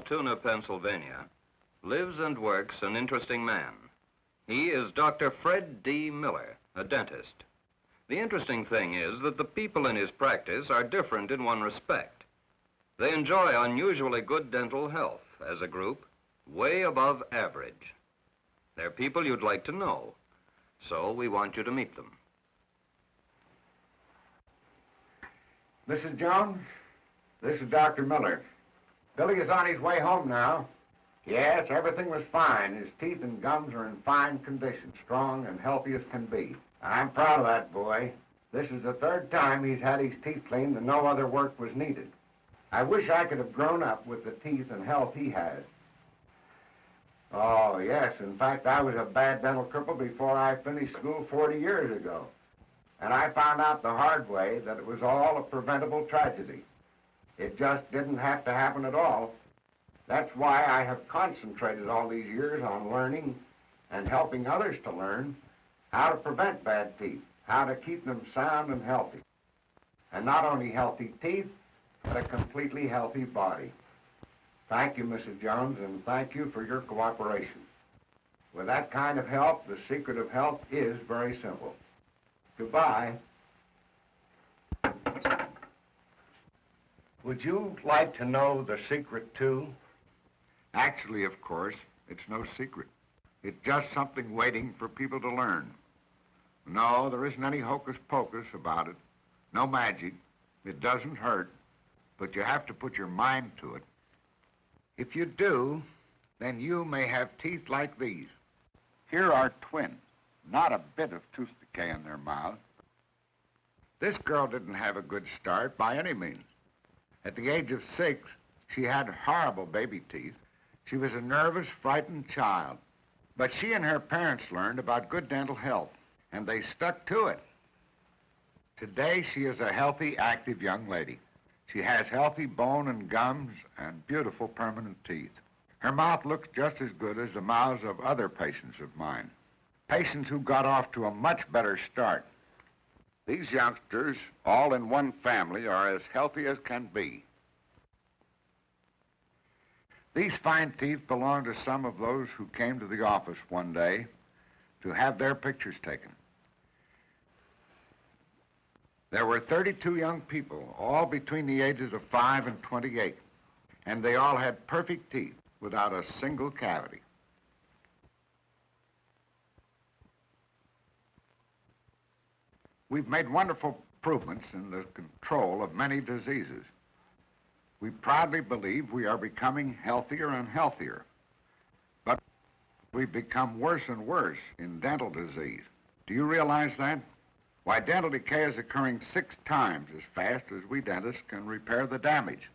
Altoona, Pennsylvania, lives and works an interesting man. He is Dr. Fred D. Miller, a dentist. The interesting thing is that the people in his practice are different in one respect. They enjoy unusually good dental health as a group, way above average. They're people you'd like to know, so we want you to meet them. Mrs. Jones, this is Dr. Miller. Billy is on his way home now. Yes, everything was fine. His teeth and gums are in fine condition, strong and healthy as can be. I'm proud of that boy. This is the third time he's had his teeth cleaned and no other work was needed. I wish I could have grown up with the teeth and health he has. Oh, yes. In fact, I was a bad dental cripple before I finished school 40 years ago. And I found out the hard way that it was all a preventable tragedy. It just didn't have to happen at all. That's why I have concentrated all these years on learning and helping others to learn how to prevent bad teeth, how to keep them sound and healthy. And not only healthy teeth, but a completely healthy body. Thank you, Mrs. Jones, and thank you for your cooperation. With that kind of help, the secret of health is very simple. Goodbye. Would you like to know the secret, too? Actually, of course, it's no secret. It's just something waiting for people to learn. No, there isn't any hocus pocus about it. No magic. It doesn't hurt, but you have to put your mind to it. If you do, then you may have teeth like these. Here are twins, not a bit of tooth decay in their mouth. This girl didn't have a good start by any means. At the age of 6, she had horrible baby teeth. She was a nervous, frightened child. But she and her parents learned about good dental health, and they stuck to it. Today, she is a healthy, active young lady. She has healthy bone and gums and beautiful permanent teeth. Her mouth looks just as good as the mouths of other patients of mine, patients who got off to a much better start. These youngsters, all in one family, are as healthy as can be. These fine teeth belong to some of those who came to the office one day to have their pictures taken. There were 32 young people, all between the ages of 5 and 28, and they all had perfect teeth without a single cavity. We've made wonderful improvements in the control of many diseases. We proudly believe we are becoming healthier and healthier, but we've become worse and worse in dental disease. Do you realize that? Why, dental decay is occurring 6 times as fast as we dentists can repair the damage.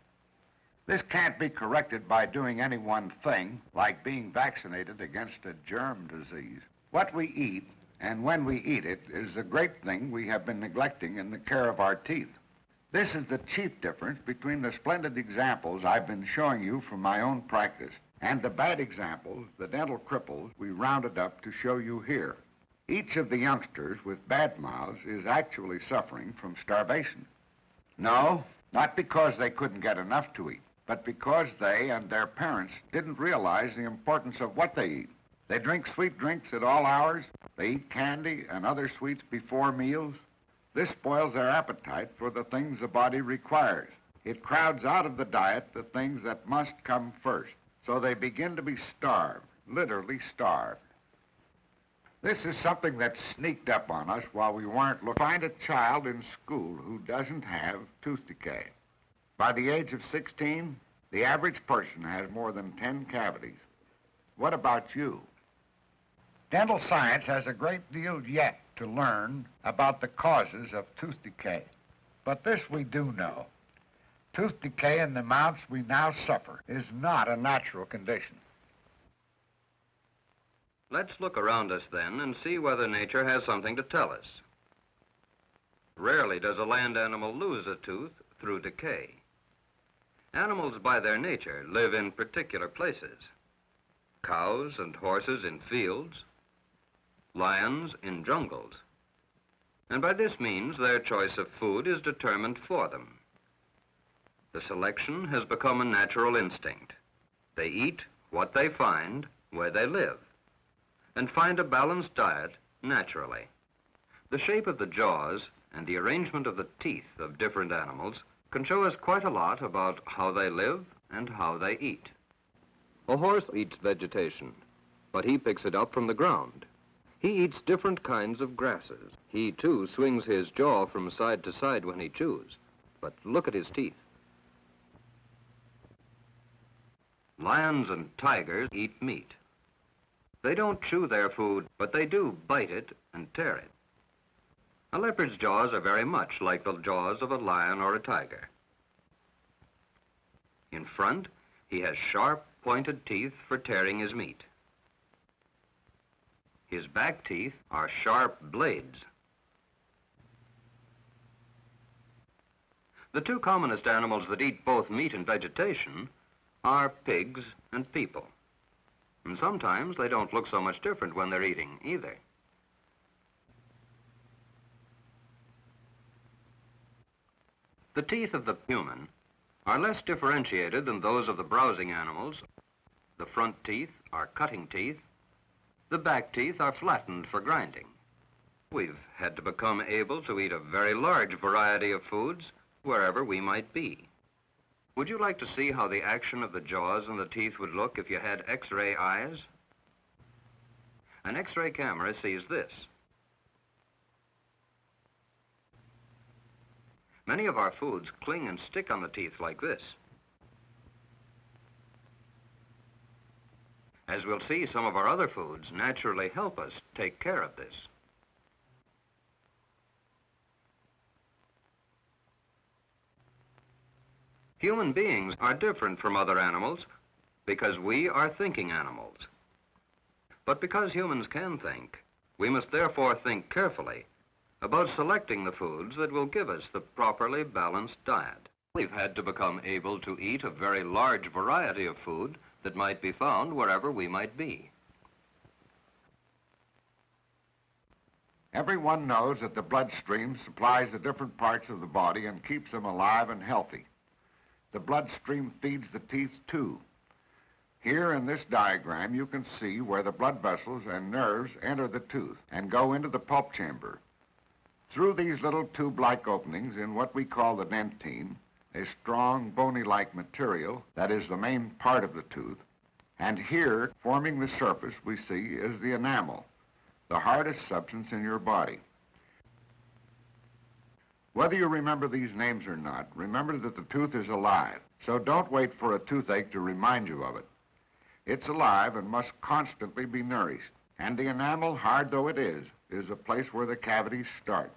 This can't be corrected by doing any one thing, like being vaccinated against a germ disease. What we eat, and when we eat it, is the great thing we have been neglecting in the care of our teeth. This is the chief difference between the splendid examples I've been showing you from my own practice and the bad examples, the dental cripples, we rounded up to show you here. Each of the youngsters with bad mouths is actually suffering from starvation. No, not because they couldn't get enough to eat, but because they and their parents didn't realize the importance of what they eat. They drink sweet drinks at all hours. They eat candy and other sweets before meals. This spoils their appetite for the things the body requires. It crowds out of the diet the things that must come first. So they begin to be starved, literally starved. This is something that sneaked up on us while we weren't looking. Find a child in school who doesn't have tooth decay. By the age of 16, the average person has more than 10 cavities. What about you? Dental science has a great deal yet to learn about the causes of tooth decay. But this we do know. Tooth decay in the mouths we now suffer is not a natural condition. Let's look around us then and see whether nature has something to tell us. Rarely does a land animal lose a tooth through decay. Animals by their nature live in particular places. Cows and horses in fields, lions in jungles. And by this means their choice of food is determined for them. The selection has become a natural instinct. They eat what they find where they live and find a balanced diet naturally. The shape of the jaws and the arrangement of the teeth of different animals can show us quite a lot about how they live and how they eat. A horse eats vegetation, but he picks it up from the ground. He eats different kinds of grasses. He, too, swings his jaw from side to side when he chews. But look at his teeth. Lions and tigers eat meat. They don't chew their food, but they do bite it and tear it. A leopard's jaws are very much like the jaws of a lion or a tiger. In front, he has sharp, pointed teeth for tearing his meat. His back teeth are sharp blades. The two commonest animals that eat both meat and vegetation are pigs and people. And sometimes they don't look so much different when they're eating either. The teeth of the human are less differentiated than those of the browsing animals. The front teeth are cutting teeth. The back teeth are flattened for grinding. We've had to become able to eat a very large variety of foods wherever we might be. Would you like to see how the action of the jaws and the teeth would look if you had X-ray eyes? An X-ray camera sees this. Many of our foods cling and stick on the teeth like this. As we'll see, some of our other foods naturally help us take care of this. Human beings are different from other animals because we are thinking animals. But because humans can think, we must therefore think carefully about selecting the foods that will give us the properly balanced diet. We've had to become able to eat a very large variety of food that might be found wherever we might be. Everyone knows that the bloodstream supplies the different parts of the body and keeps them alive and healthy. The bloodstream feeds the teeth too. Here in this diagram you can see where the blood vessels and nerves enter the tooth and go into the pulp chamber. Through these little tube-like openings in what we call the dentine, a strong bony-like material that is the main part of the tooth, and here, forming the surface we see, is the enamel, the hardest substance in your body. Whether you remember these names or not, remember that the tooth is alive, so don't wait for a toothache to remind you of it. It's alive and must constantly be nourished, and the enamel, hard though it is a place where the cavities start.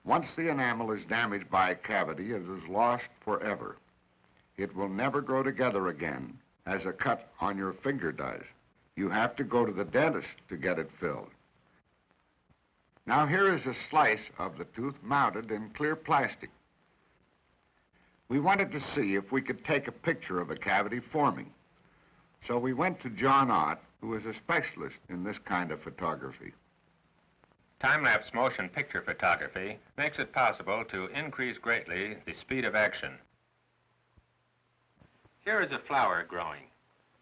Once the enamel is damaged by a cavity, it is lost forever. It will never grow together again, as a cut on your finger does. You have to go to the dentist to get it filled. Now here is a slice of the tooth mounted in clear plastic. We wanted to see if we could take a picture of a cavity forming. So we went to John Ott, who is a specialist in this kind of photography. Time-lapse motion picture photography makes it possible to increase greatly the speed of action. Here is a flower growing,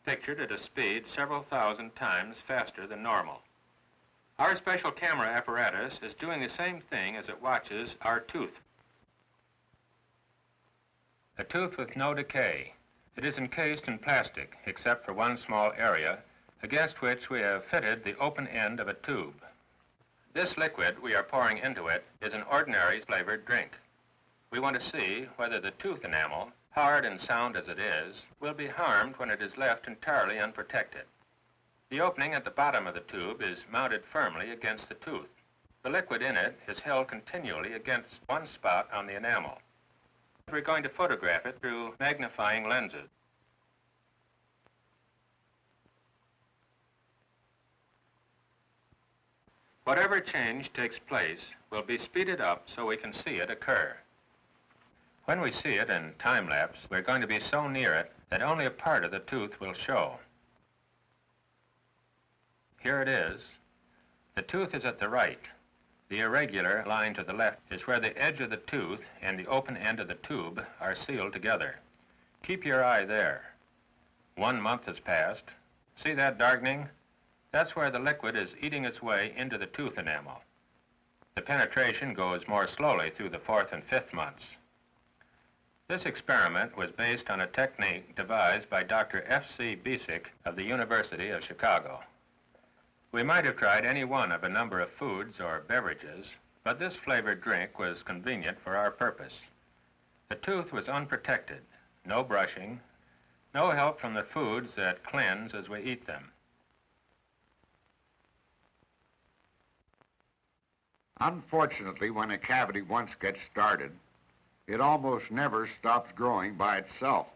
pictured at a speed several thousand times faster than normal. Our special camera apparatus is doing the same thing as it watches our tooth. A tooth with no decay. It is encased in plastic, except for one small area, against which we have fitted the open end of a tube. This liquid we are pouring into it is an ordinary flavored drink. We want to see whether the tooth enamel, hard and sound as it is, will be harmed when it is left entirely unprotected. The opening at the bottom of the tube is mounted firmly against the tooth. The liquid in it is held continually against one spot on the enamel. We're going to photograph it through magnifying lenses. Whatever change takes place will be speeded up so we can see it occur. When we see it in time-lapse, we're going to be so near it that only a part of the tooth will show. Here it is. The tooth is at the right. The irregular line to the left is where the edge of the tooth and the open end of the tube are sealed together. Keep your eye there. 1 month has passed. See that darkening? That's where the liquid is eating its way into the tooth enamel. The penetration goes more slowly through the 4th and 5th months. This experiment was based on a technique devised by Dr. F.C. Bisick of the University of Chicago. We might have tried any one of a number of foods or beverages, but this flavored drink was convenient for our purpose. The tooth was unprotected, no brushing, no help from the foods that cleanse as we eat them. Unfortunately, when a cavity once gets started, it almost never stops growing by itself.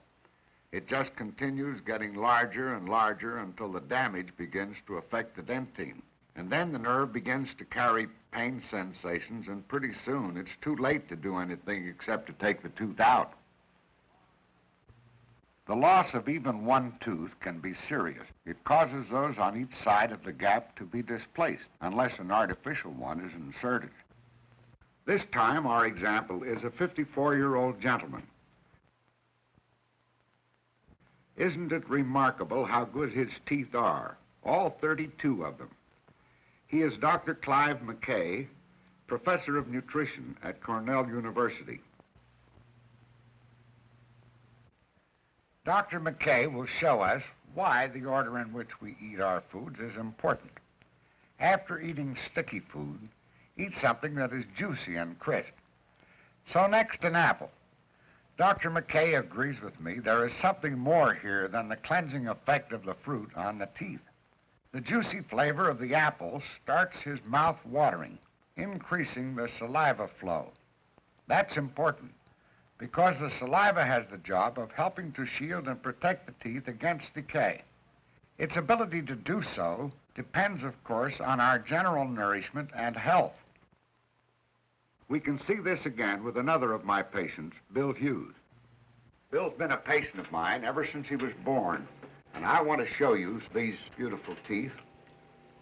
It just continues getting larger and larger until the damage begins to affect the dentine. And then the nerve begins to carry pain sensations, and pretty soon it's too late to do anything except to take the tooth out. The loss of even one tooth can be serious. It causes those on each side of the gap to be displaced unless an artificial one is inserted. This time, our example is a 54-year-old gentleman. Isn't it remarkable how good his teeth are, all 32 of them? He is Dr. Clive McKay, professor of nutrition at Cornell University. Dr. McKay will show us why the order in which we eat our foods is important. After eating sticky food, eat something that is juicy and crisp. So next, an apple. Dr. McKay agrees with me there is something more here than the cleansing effect of the fruit on the teeth. The juicy flavor of the apple starts his mouth watering, increasing the saliva flow. That's important, because the saliva has the job of helping to shield and protect the teeth against decay. Its ability to do so depends, of course, on our general nourishment and health. We can see this again with another of my patients, Bill Hughes. Bill's been a patient of mine ever since he was born, and I want to show you these beautiful teeth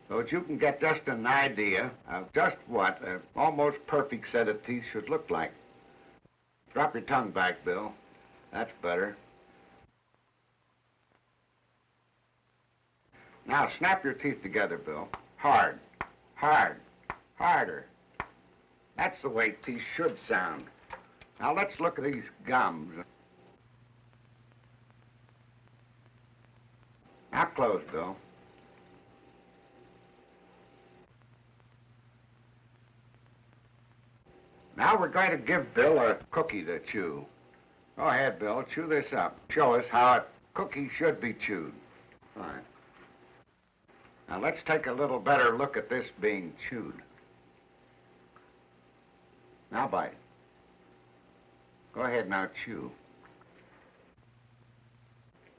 so that you can get just an idea of just what an almost perfect set of teeth should look like. Drop your tongue back, Bill. That's better. Now, snap your teeth together, Bill. Hard, hard, harder. That's the way teeth should sound. Now, let's look at these gums. Now, close, Bill. Now we're going to give Bill a cookie to chew. Go ahead, Bill. Chew this up. Show us how a cookie should be chewed. Fine. Now let's take a little better look at this being chewed. Now bite. Go ahead now, chew.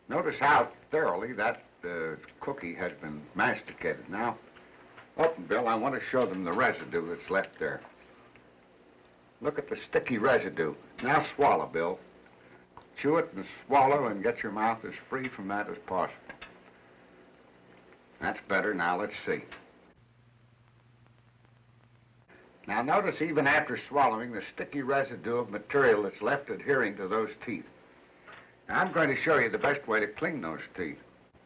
Notice how thoroughly that cookie has been masticated. Now, open, Bill. I want to show them the residue that's left there. Look at the sticky residue. Now swallow, Bill. Chew it and swallow and get your mouth as free from that as possible. That's better. Now let's see. Now notice even after swallowing the sticky residue of material that's left adhering to those teeth. Now I'm going to show you the best way to clean those teeth.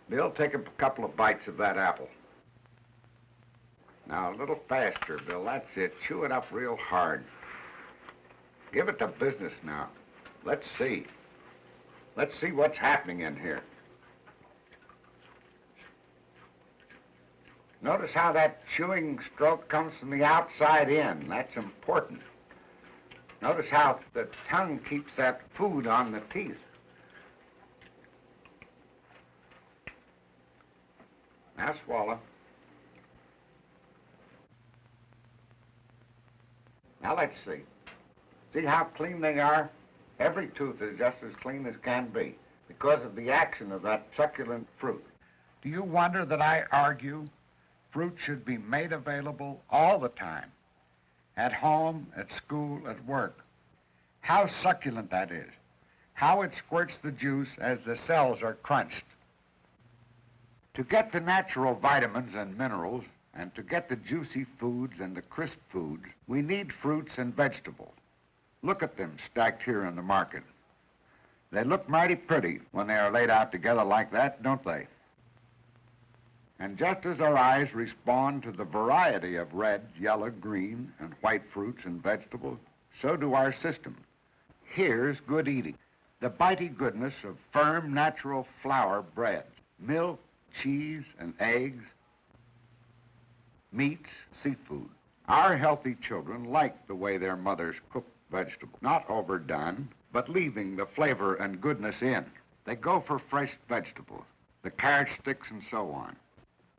Bill, take a couple of bites of that apple. Now a little faster, Bill. That's it. Chew it up real hard. Give it to business now. Let's see. Let's see what's happening in here. Notice how that chewing stroke comes from the outside in. That's important. Notice how the tongue keeps that food on the teeth. Now swallow. Now let's see. See how clean they are? Every tooth is just as clean as can be because of the action of that succulent fruit. Do you wonder that I argue fruit should be made available all the time? At home, at school, at work. How succulent that is. How it squirts the juice as the cells are crunched. To get the natural vitamins and minerals, and to get the juicy foods and the crisp foods, we need fruits and vegetables. Look at them stacked here in the market. They look mighty pretty when they are laid out together like that, don't they? And just as our eyes respond to the variety of red, yellow, green, and white fruits and vegetables, so do our systems. Here's good eating. The bitey goodness of firm, natural flour bread, milk, cheese, and eggs, meats, seafood. Our healthy children like the way their mothers cook vegetables. Not overdone, but leaving the flavor and goodness in. They go for fresh vegetables, the carrot sticks and so on.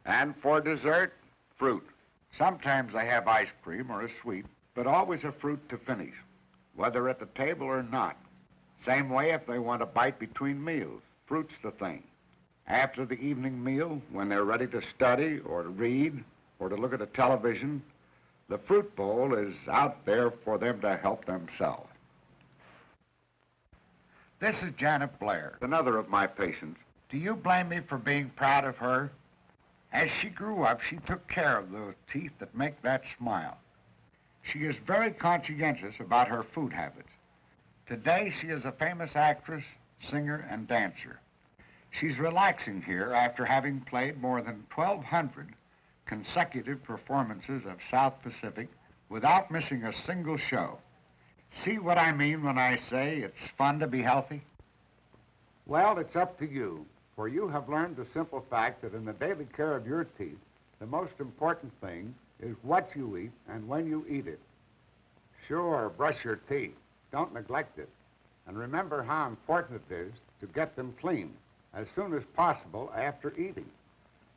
And for dessert, fruit. Sometimes they have ice cream or a sweet, but always a fruit to finish, whether at the table or not. Same way if they want a bite between meals. Fruit's the thing. After the evening meal, when they're ready to study or to read or to look at the television, the fruit bowl is out there for them to help themselves. This is Janet Blair, another of my patients. Do you blame me for being proud of her? As she grew up, she took care of those teeth that make that smile. She is very conscientious about her food habits. Today, she is a famous actress, singer, and dancer. She's relaxing here after having played more than 1,200 consecutive performances of South Pacific without missing a single show. See what I mean when I say it's fun to be healthy? Well, it's up to you, for you have learned the simple fact that in the daily care of your teeth, the most important thing is what you eat and when you eat it. Sure, brush your teeth. Don't neglect it. And remember how important it is to get them clean as soon as possible after eating.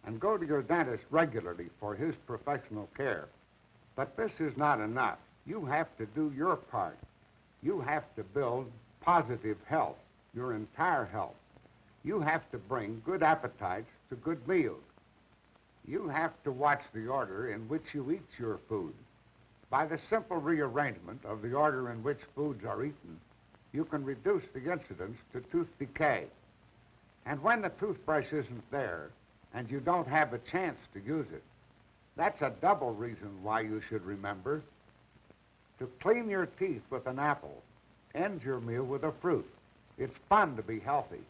And go to your dentist regularly for his professional care. But this is not enough. You have to do your part. You have to build positive health, your entire health. You have to bring good appetites to good meals. You have to watch the order in which you eat your food. By the simple rearrangement of the order in which foods are eaten, you can reduce the incidence to tooth decay. And when the toothbrush isn't there, and you don't have a chance to use it, that's a double reason why you should remember to clean your teeth with an apple, end your meal with a fruit. It's fun to be healthy.